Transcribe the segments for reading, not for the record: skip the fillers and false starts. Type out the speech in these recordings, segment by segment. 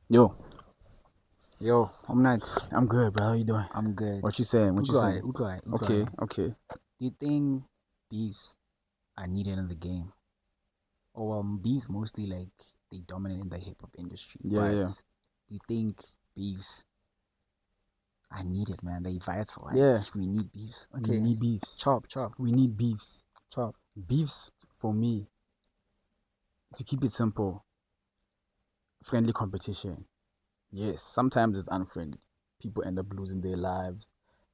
Yo, Yo, I'm not. I'm good, bro. How you doing? I'm good. What you saying? What you Ugoy, saying? Ugoy, Okay, Ugoy. okay. Do you think beefs are needed in the game? Or beefs mostly like they dominate in the hip hop industry. Yeah, But yeah, do you think beefs are needed, man? They vital. Like yeah. we need beefs. We Okay. need beefs. Chop, chop, We need beefs. chop. Beefs for me, to keep it simple, friendly competition. Yes, sometimes it's unfriendly. People end up losing their lives.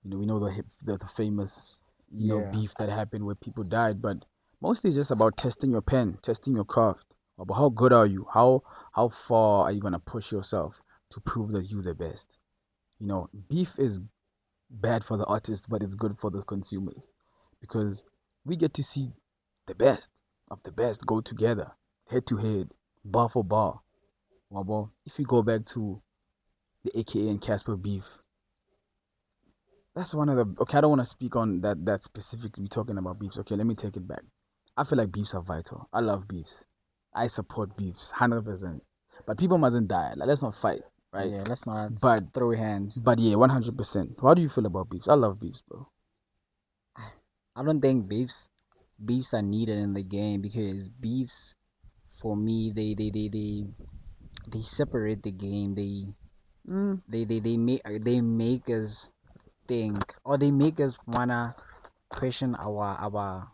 We know the famous, Yeah. beef that happened where people died, but mostly it's just about testing your pen, testing your craft. About how good are you? How far are you gonna push yourself to prove that you're the best? Beef is bad for the artist, but it's good for the consumers because we get to see the best of the best go together, head to head, bar for bar. Well, if you go back to the AKA and Casper beef, that's one of the. Okay, I don't want to speak on that specifically talking about beefs. Okay, let me take it back. I feel like beefs are vital. I love beefs. I support beefs, 100%. But people mustn't die. Like, let's not fight, right? Yeah, let's not But throw hands. but yeah, 100%. How do you feel about beefs? I love beefs, bro. I don't think beefs are needed in the game because beefs for me they separate the game. Mm, They make us think, or they make us wanna question our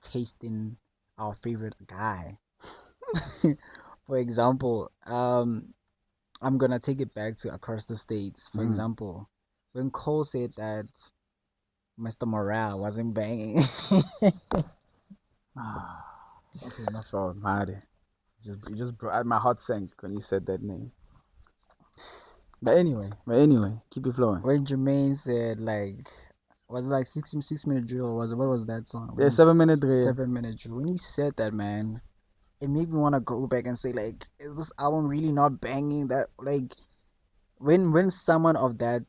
taste in our favorite guy. For example, I'm gonna take it back to across the states. For mm. example, when Cole said that Mr. Morale wasn't banging. Okay, not sure. Mad. You just brought my heart sank when you said that name. But anyway, keep it flowing. When Jermaine said like was it like 6 minute drill, or was it, what was that song? Yeah, When 7 minute drill. 7 minute drill. When he said that, man, it made me want to go back and say like, is this album really not banging? That like when someone of that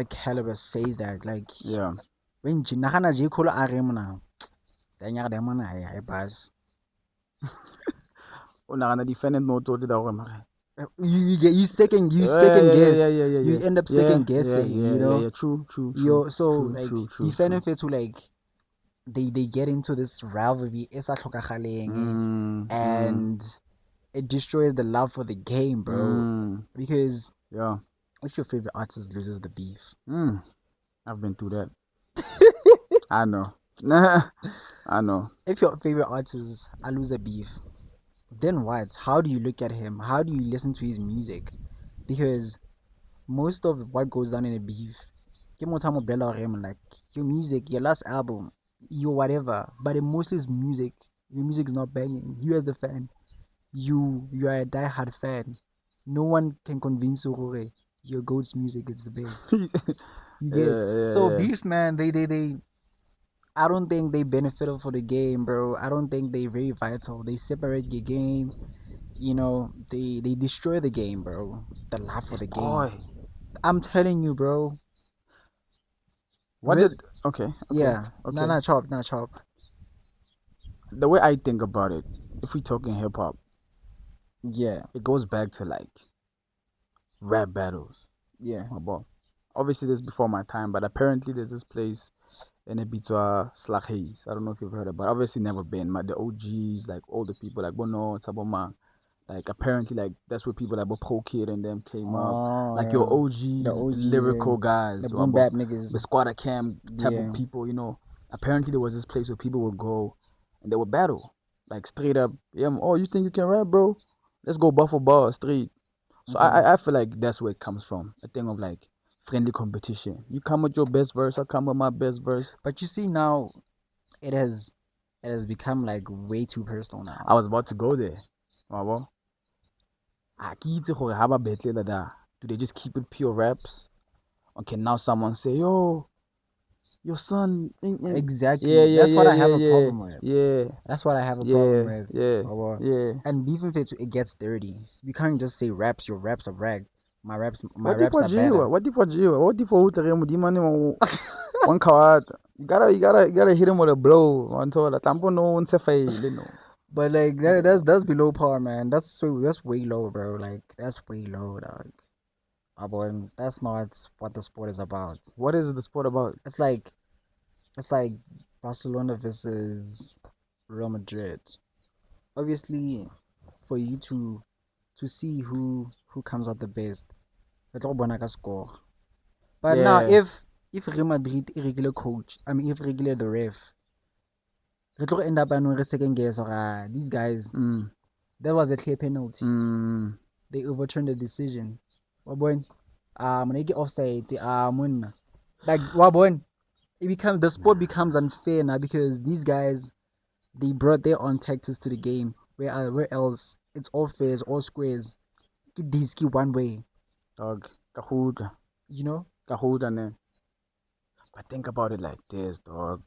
caliber says that, like Yeah. when nagana J Cole a re mona, tanya ka demona I pass. O nagana defendant no told it mare. You second Yeah, yeah, yeah, guess. yeah, yeah, You yeah. end up Yeah, second yeah, guessing, yeah, yeah, yeah. True, true, true, Yo, so true, like true, true, the true. benefits who like they get into this rivalry e sa tlhokagaleng, Mm, mm, and it destroys the love for the game, bro. mm. Because Yeah. if your favorite artist loses the beef, Mm. I've been through that. I know. I know. if your favorite artist lose a beef, then what? How do you look at him? How do you listen to his music? Because most of what goes on in a beef, ke motho a mo bela hore like your music, your last album, your whatever, but it mostly is music. Your music is not banging. You as the fan, you are a die-hard fan. No one can convince you hore your goat's music is the best. You Yeah, get yeah, so yeah. beefs, man. They. I don't think they benefited for the game, bro. I don't think they very vital. They separate the game. They destroy the game, bro. The love for the game. Destroy. I'm telling you, bro. What With did okay, okay, Yeah, okay. not chop. The way I think about it, if we talking hip hop, Yeah, it goes back to like rap battles. yeah. My boy. Obviously this before my time, but apparently there's this place in Ibiza Slaches. I don't know if you've heard of it, but obviously never been. But the OGs, like all the people like Bono, Taboma, like apparently like that's where people like Pro Kid and them came up. Oh, Like your yeah. The OG OGs, lyrical guys, the boom bap niggas. the squatter cam type of Yeah. people. Apparently there was this place where people would go and they would battle. Like straight up, yeah, oh you think you can rap, bro? Let's go bar for bar straight. So I, Okay. I I feel like that's where it comes from. A thing of like friendly competition. You come with your best verse, I come with my best verse. But you see now, it has it has become like way too personal I now. was about to go there. Wabo. I ke itse gore ha ba betlela da. Do they just keep it pure raps? Or can now someone say, yo, your son. Yeah, Exactly. yeah, That's what yeah, I have yeah, a yeah, problem with. yeah, That's what I have a problem yeah, with. yeah, Baba. yeah. And even if it gets dirty, you can't just say raps. Your raps are rag. My What if raps what are Jiwa? better. What if what Jiwa? What if what Udare one card? You gotta hit him with a blow until the tampo no one say fail, But like that's below par, man. That's way low, bro. Like that's way low, dog. Boy, that's not what the sport is about. What is the sport about? It's like it's like Barcelona versus Real Madrid. Obviously, for you to see who comes out the best, le tlo bona ka score. But now Yeah. if Real Madrid is regular coach, I mean if regular the ref, re tlo end up and second guess these guys. Mm. That was a clear penalty. Mm. They overturned the decision. Wabon, when they get offside, like wabon, the sport becomes unfair now because these guys they brought their own tactics to the game. Where else it's all fairs, all squares. Get these key one way, Dog. Kahoot. you know. Kahoot and then. But think about it like this, dog.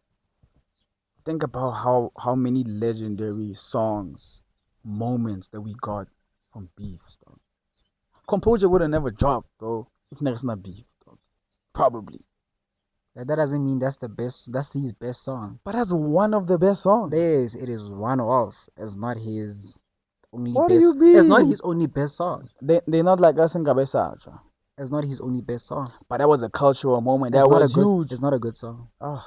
Think about how many legendary songs, moments that we got from beefs, dog. Composure would have never dropped, bro, if there's not beef, dog. Probably. That doesn't mean that's the best. That's his best song. But that's one of the best songs. It is one of. It's not his only What do best. you It's not mean? his only best song. They're not like us in Cabeza. It's not his only best song. But that was a cultural moment. It's That not a was good. huge. It's not a good song. Oh,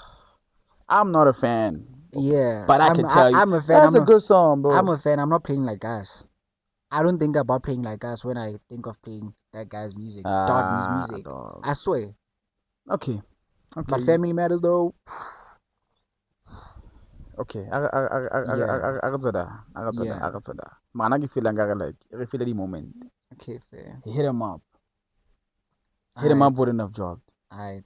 I'm not a fan. Yeah, But I can tell you. I'm a fan. That's a good song, bro. I'm a fan. I'm not playing like us. I don't think about playing like us when I think of playing that guy's music, Darden's music. Dog. I swear. Okay. My family matters though. Okay. Yeah. I got that. I got that. Yeah. I got that. Man, I feel like I feel the moment. Okay, fair. Hit him up. Hit him up with enough job. Alright.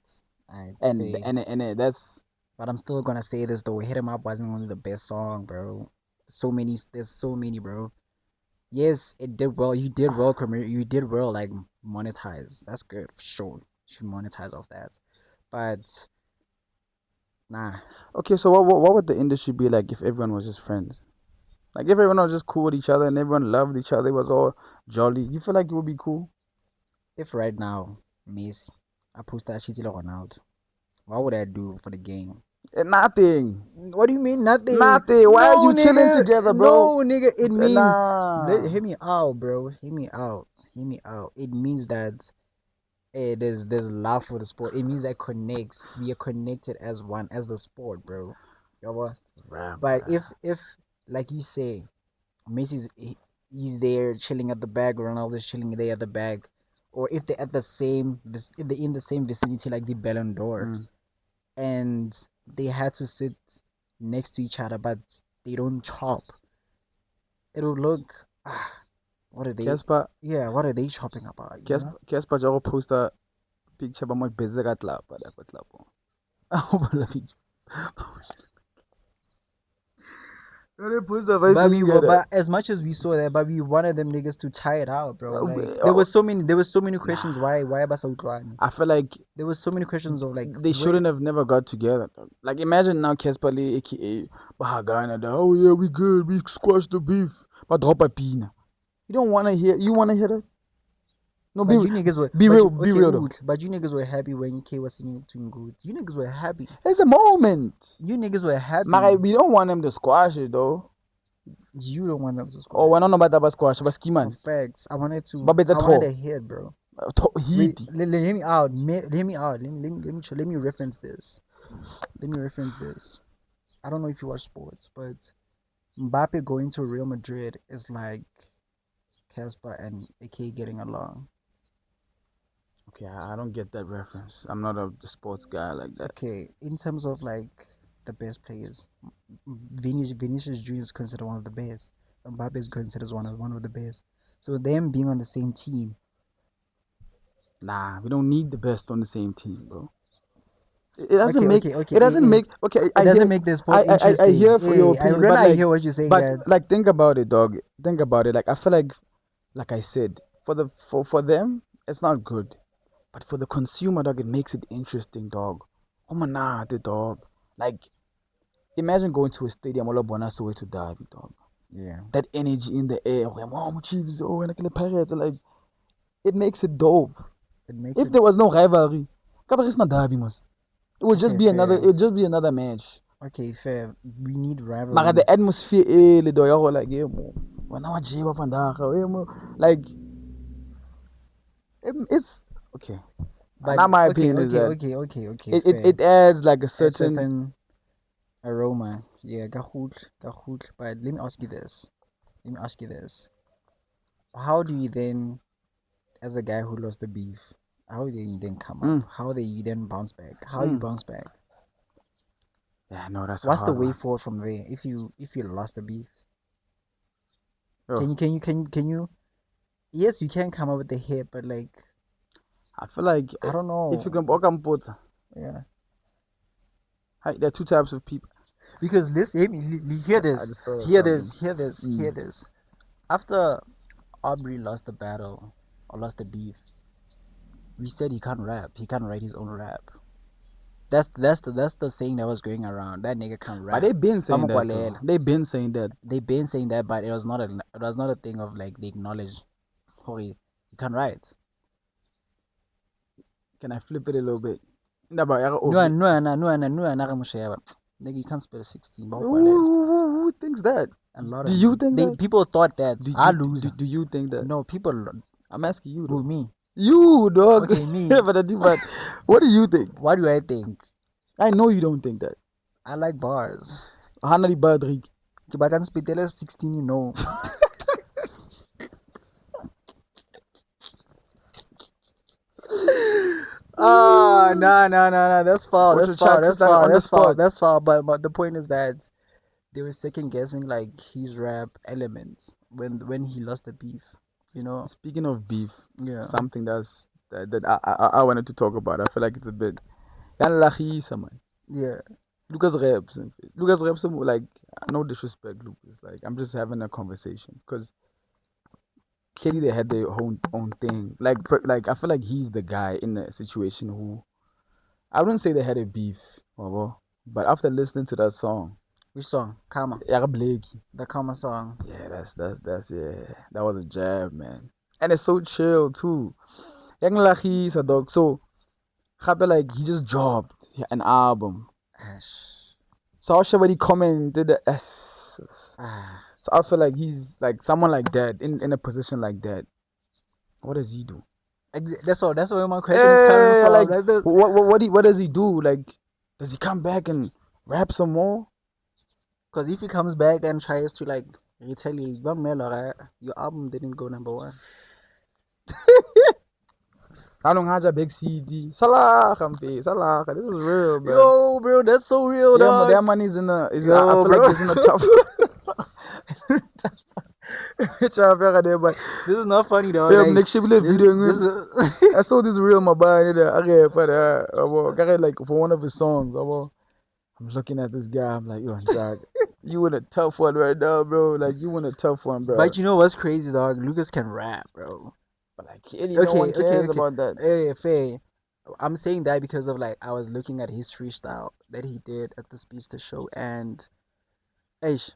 And Fair. and that's But I'm still gonna say this though. Hit 'em up wasn't only the best song, bro. There's so many, bro. Yes, it did well. You did well, you did well, like monetize. That's good, for sure. You should monetize off that. But nah, okay. So what would the industry be like if everyone was just friends? Like if everyone was just cool with each other and everyone loved each other, it was all jolly. You feel like it would be cool? if right now, Messi, I post that shit Ronaldo, what would I do for the game? Nothing. What do you mean nothing? Nothing. Why are No, you chilling nigga. together, No, bro? nigga. It means Nah. hear me out, bro. Hear me out. Hear me out. It means that there's love for the sport. It means that connects. We are connected as one, as the sport, bro. You know what? Rap. But if like you say, he's there chilling at the back, Ronaldo's chilling there at the back, or if they're at the same if they're in the same vicinity like the Ballon d'Or, Mm. and they had to sit next to each other, but they don't chop. It'll look what are they? Casper, Yeah, what are they chopping about? You know? Casper, just post a picture of my busy cat lap. But as much as we saw that, but we wanted them niggas to tie it out, bro. Like there was so many questions why Basautlani. I feel like There was so many questions of like they shouldn't have never got together. Dog. Like imagine now Casper Lee, aka Bahagana, oh yeah, we good, we squashed the beef. But drop a pina. You wanna hear that? No, but you niggas were be but real, you, be okay, real though. Oot, but you niggas were happy when K was singing to good. You niggas were happy. It's a moment. You niggas were happy. Mara, we don't want them to squash it though. You don't want them to score. Oh, I don't know about that squash, but ski For man. facts. I wanted But a hit, bro. Heat. Let me out. Let me out. Let me reference this. Let me reference this. I don't know if you watch sports, but Mbappe going to Real Madrid is like Casper and AK getting along. Okay, I don't get that reference. I'm not a sports guy like that. Okay, in terms of like the best players, Vinicius Junior is considered one of the best. Mbappe is considered one of the best. So them being on the same team, Nah, we don't need the best on the same team, bro. It doesn't okay, make. okay. It doesn't make. Okay, It doesn't make the sport interesting. I hear for your I opinion, really but like, hear what you're saying, but guys. like, think about it, dog. Think about it. Like, I feel like I said, for them, it's not good, but for the consumer, dog, it makes it interesting, dog. Oh my nah, the dog. Like, imagine going to a stadium, all of Bona's way to die, dog. Yeah, That energy in the air. Oh, Mom, Chiefs, oh, and like the Pirates, like, it makes it dope. it makes If it there was no rivalry, Kabari is not derby, mas. It would just okay. be another. It Fair. would just be another match. Okay, fair. We need Mara rivalry. the atmosphere le do ya go like mo. Wana wa jiba vandaga mo like it's okay. But Now my okay, opinion is okay, that okay, okay, okay, it fair. adds like a A certain certain aroma. Yeah, kahoot. But let me ask you this. Let me ask you this. How do you then, as a guy who lost the beef, how do you then come up? mm, How do you then bounce back? How you mm. bounce back? Yeah, no, that's a What's the hard way one. forward from there? If you lost the beef, Yo, can you? Yes, you can come up with the hit, but like I feel like I don't if you know. can walk on both, Yeah, there are two types of people. because this hear I this, just thought of hear this, something. hear this, hear Mm. this. After Aubrey lost the battle or lost the beef, we said he can't rap. He can't write his own rap. That's the saying that was going around. That nigga can't But rap. they've been saying that though. Bamukwalela. They've been saying that. They been saying that, but it was not a thing of like they acknowledge. Hori, he can't write. Can I flip it a little bit? Ndaba ya No, Aubrey. no, no, no, no, no, no, nigga, you can't spell 16. Bamukwalela. Who thinks that? A lot Do of you think they that? people thought that I lose. Do you think that? No, people I'm asking you who though. me. You dog. Okay, me. But what do you think? What do I think? I know you don't think that. I like bars. Hana di Badri. But I'm spitting 16, you know. Ah, no, no, no, no. That's foul. What's That's your foul. track That's like foul. on the That's foul. spot? That's foul. But the point is that they were second guessing like his rap elements when he lost the beef. You know. Speaking of beef, Yeah. something that I wanted to talk about. I feel like it's a bit. Yan lahisa man. Yeah. Lucas reps. Like no disrespect, Lucas. Like I'm just having a conversation because clearly they had their own thing. Like I feel like he's the guy in the situation who I wouldn't say they had a beef, but after listening to that song, Which song? Karma. yeah, Blakey. The Karma song. Yeah, that's yeah. That was a jab, man. And it's so chill too. Yang laki sa dog. So, gape like he just dropped an album. Ash. So how somebody commented the S. Ah. So I feel like he's like someone like that in a position like that. What does he do? That's all. That's where my question is coming Yeah, from. like That's the what does he do? Like, does he come back and rap some more? because if he comes back and tries to like retaliate, your album didn't go number one. Anong haja big CD. Salah, kampi. Salah. This is real, man. Yo, bro, that's so real, dog. Their money is in a. Is I Yo, feel bro. like it's in a tough. But This is not funny, dog. yeah, Like, next video this is I saw this real my boy. Okay, but like for one of his songs. I'm looking at this guy. I'm like, yo, Jack, you in a tough one right now, bro. Like you in a tough one, bro. But you know what's crazy, dog? Lucas can rap, bro. But like, clearly no one cares Okay. about that. Hey, fair. I'm saying that because of like I was looking at his freestyle that he did at the Speedster show, and Aish,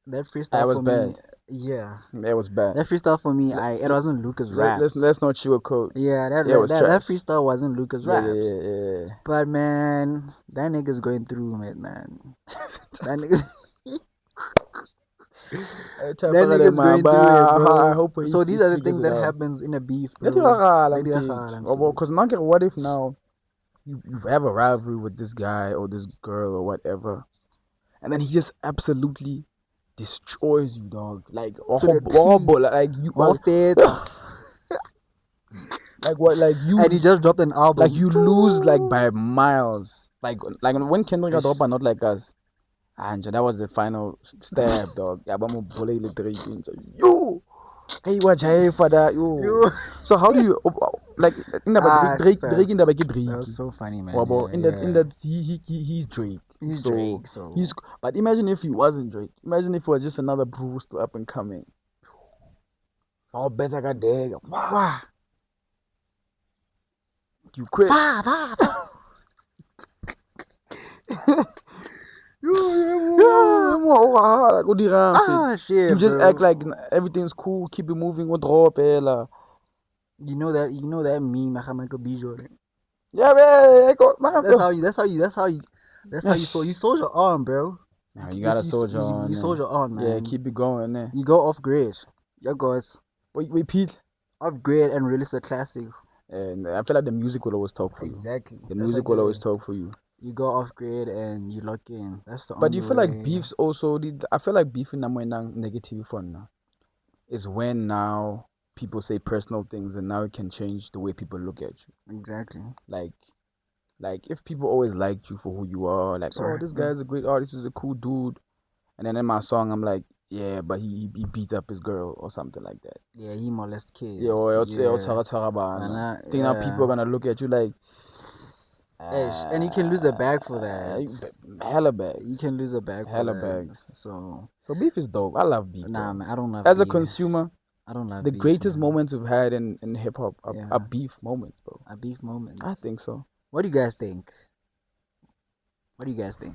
that That freestyle was for me, bad. yeah, That was bad. that freestyle for me, Let, it wasn't Lucas raps. let's not sugarcoat. Yeah, Yeah, it was that trash. freestyle wasn't Lucas Yeah, yeah, raps. yeah, yeah. But man, that nigga's going through it, man. That nigga's that nigga's going But through it, I bro. hope So he these are the figures things it that out. happens in a beef, Let bro. it because now what if now you have a rivalry with this guy or this girl or whatever, and then he just absolutely destroys you, dog. Like To the T. like you Well fit. like what like And he you just dropped an like album. you lose like by miles. Like when Kendrick got Ish. dropped, not like us. And that was the final stab, dog. Yeah, but I'm bully Drake. You, hey, what for that? You. You. So how do you like in the Drake in the back That Drake? was so funny, man. Well, in Yeah. that he's Drake. He's So Drake, so he's but imagine if he wasn't Drake. Imagine if he was just another boost up and coming. Oh, better got there. wow. You quit. Ah shit, You just bro. act like everything's cool, keep it moving, what drop, You know that meme, Michael B. Jordan. yeah, man. That's how you That's how you soldier on, bro. Nah, you got a soldier You on there. soldier on, Yeah, man. keep it going there. You go off grid. Your guys Wait, Pete. off grid and release a classic. And I feel like the music will always talk for you. Exactly. The That's music like will always the talk for you. you go off grid and you lock in. That's the But do only you feel like way. beefs also? I feel like beef in negative fun now is when now people say personal things and now it can change the way people look at you. Exactly. Like if people always liked you for who you are, like, oh, Sorry. this guy's a great artist, he's a cool dude, and then in my song I'm like, yeah, but he beats up his girl or something like that. Yeah, he molest Yeah, kids. or Yeah. tshwara bana. Think now people Yeah. are gonna look at you like, Ish. And you can lose a bag for that. hella You bags, can lose a bag for hella that. bags. So So beef is dope. I love beef nah, though. man, I don't love As a beef. consumer, I don't the love beef, greatest man. moments we've had in hip hop are Yeah, beef moments, bro. a beef moments. I think so. What do you guys think? What do you guys think?